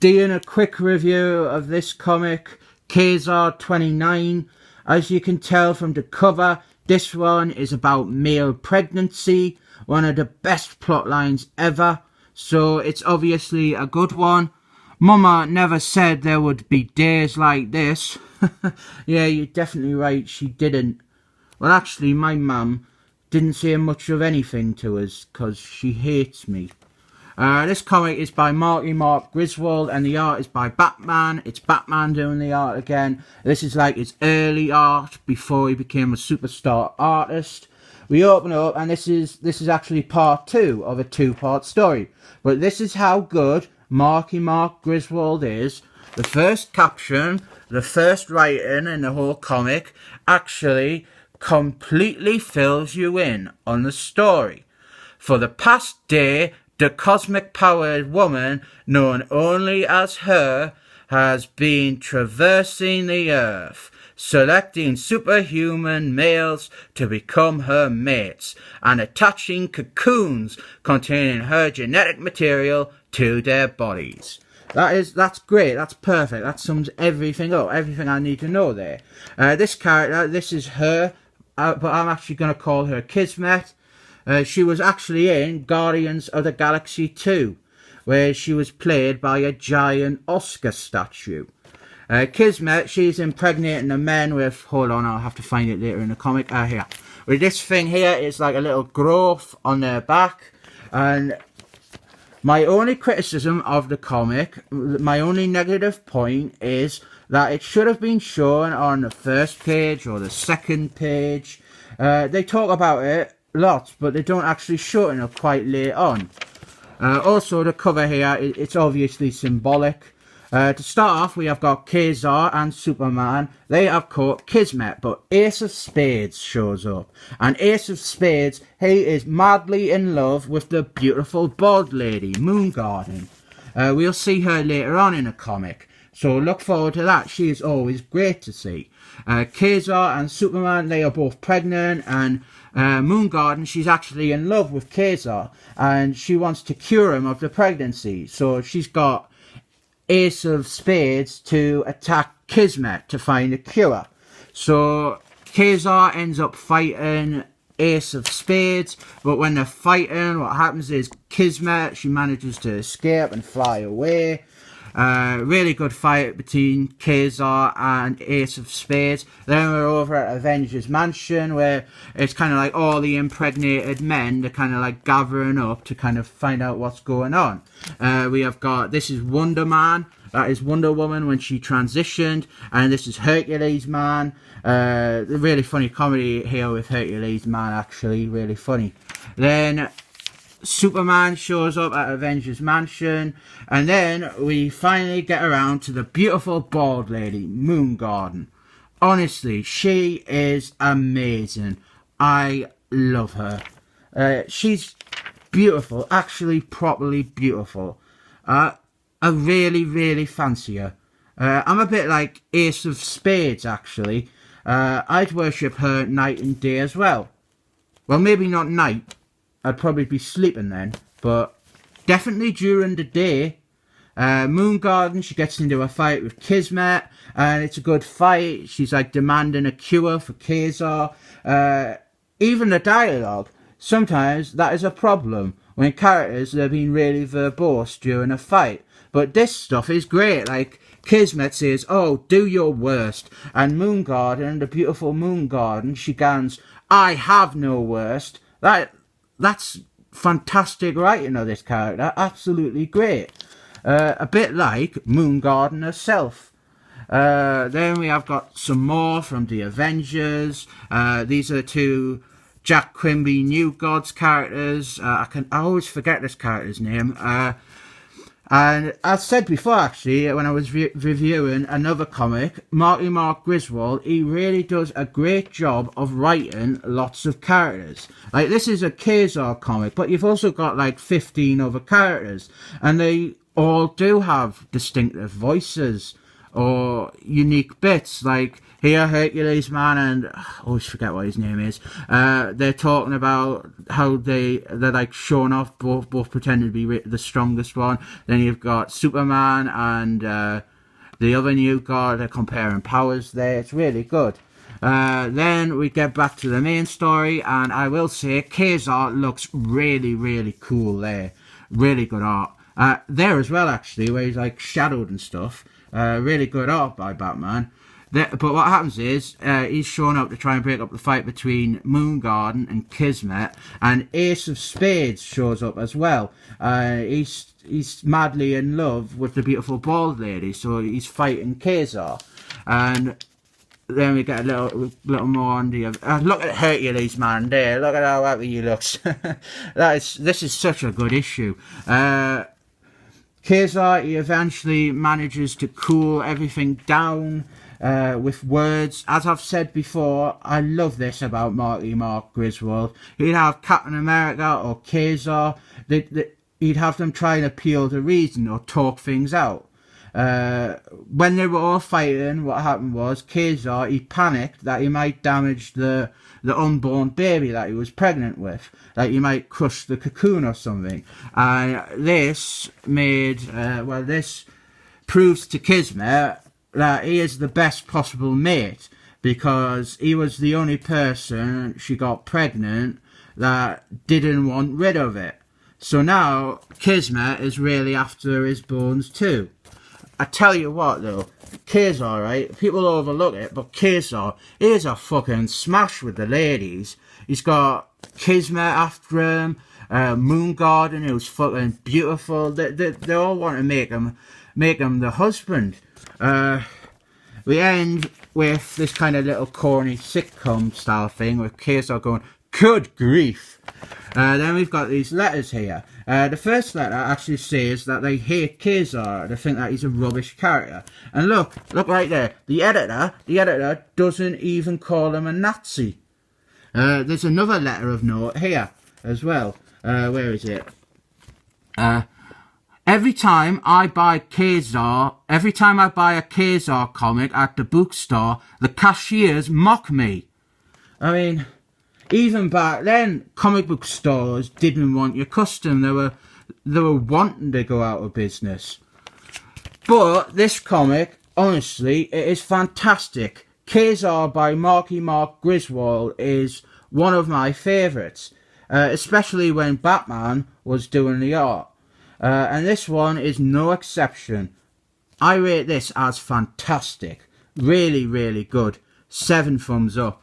doing a quick review of this comic, Quasar 29. As you can tell from the cover, this one is about male pregnancy, one of the best plot lines ever, so it's obviously a good one. Mama never said there would be days like this. Yeah, you're definitely right, she didn't. Well, actually, my mum didn't say much of anything to us, because she hates me. This comic is by Mark Gruenwald, and the art is by Batman. It's Batman doing the art again. This is like his early art before he became a superstar artist. We open it up, and this is actually part 2 of a 2-part story. But this is how good Mark Gruenwald is. The first caption, the first writing in the whole comic, actually completely fills you in on the story. For the past day, the cosmic-powered woman, known only as her, has been traversing the earth, selecting superhuman males to become her mates, and attaching cocoons containing her genetic material to their bodies. That's great, that's perfect, that sums everything up, everything I need to know there. This character, this is her, but I'm actually going to call her Kismet. She was actually in Guardians of the Galaxy 2, where she was played by a giant Oscar statue. Kismet, she's impregnating the men with, hold on, I'll have to find it later in the comic, here. With this thing here, it's like a little growth on their back, and my only criticism of the comic, my only negative point is that it should have been shown on the first page or the second page. They talk about it lots, but they don't actually show it until quite late on. Also, the cover here, it's obviously symbolic. To start off, we have got Quasar and Superman. They have caught Kismet, but Ace of Spades shows up. And Ace of Spades, he is madly in love with the beautiful bald lady, Moongarden. We'll see her later on in the comic, so look forward to that. She is always great to see. Quasar and Superman, they are both pregnant, and Moongarden, she's actually in love with Quasar, and she wants to cure him of the pregnancy. So she's got Ace of Spades to attack Kismet to find a cure. So Quasar ends up fighting Ace of Spades, but when they're fighting, what happens is Kismet, she manages to escape and fly away. Really good fight between Quasar and Ace of Spades. Then we're over at Avengers Mansion, where it's kind of like all the impregnated men, they're kind of like gathering up to kind of find out what's going on. We have got, this is Wonder Man, that is Wonder Woman when she transitioned, and this is Hercules Man. Really funny comedy here with Hercules Man, actually, really funny. Then Superman shows up at Avengers Mansion, and then we finally get around to the beautiful bald lady, Moongarden. Honestly, she is amazing. I love her. She's beautiful, actually properly beautiful. I really fancy her. I'm a bit like Ace of Spades, actually. I'd worship her night and day as well. Well, maybe not night. I'd probably be sleeping then, but definitely during the day. Moongarden, she gets into a fight with Kismet, and it's a good fight. She's like demanding a cure for Quasar. Even the dialogue, sometimes that is a problem when characters are being really verbose during a fight. But this stuff is great. Like Kismet says, "Oh, do your worst," and Moongarden, the beautiful Moongarden, she goes, "I have no worst." That's fantastic writing of this character. Absolutely great. A bit like Moongarden herself. Then we have got some more from the Avengers. These are two Jack Quimby New Gods characters. I always forget this character's name. And as said before, actually, when I was reviewing another comic, Mark Gruenwald, he really does a great job of writing lots of characters. Like, this is a Quasar comic, but you've also got like 15 other characters, and they all do have distinctive voices. or unique bits. Like here, Hercules Man and I always forget what his name is. They're talking about how they're like showing off, both pretending to be the strongest one. Then you've got Superman and the other new god. They're comparing powers there. It's really good. Then we get back to the main story, and I will say Quasar looks really, really cool there. Really good art. There as well, actually, where he's like shadowed and stuff. Really good art by Batman. But what happens is, he's shown up to try and break up the fight between Moon Garden and Kismet, and Ace of Spades shows up as well. He's madly in love with the beautiful bald lady, so he's fighting Quasar. And then we get a little more on the... look at Hercules Man there. Look at how happy he looks. This is such a good issue. Quasar, he eventually manages to cool everything down with words. As I've said before, I love this about Mark Griswold. He'd have Captain America or Quasar. He'd have them try and appeal to reason or talk things out. When they were all fighting, what happened was Quasar, he panicked that he might damage the unborn baby that he was pregnant with, that he might crush the cocoon or something. And this this proves to Kismet that he is the best possible mate, because he was the only person she got pregnant that didn't want rid of it. So now Kismet is really after his bones too. I tell you what though, Quasar, right? People overlook it, but Quasar is a fucking smash with the ladies. He's got Kismet after him, Moon Garden, who's fucking beautiful. They all want to make him the husband. We end with this kind of little corny sitcom style thing with Quasar going, "Good grief." Then we've got these letters here. The first letter actually says that they hate Quasar. They think that he's a rubbish character. And look right there. The editor doesn't even call him a Nazi. There's another letter of note here as well. Where is it? Every time I buy a Quasar comic at the bookstore, the cashiers mock me. I mean, even back then, comic book stores didn't want your custom. They were wanting to go out of business. But this comic, honestly, it is fantastic. Quasar by Mark Griswold is one of my favourites, especially when Batman was doing the art. And this one is no exception. I rate this as fantastic. Really, really good. 7 thumbs up.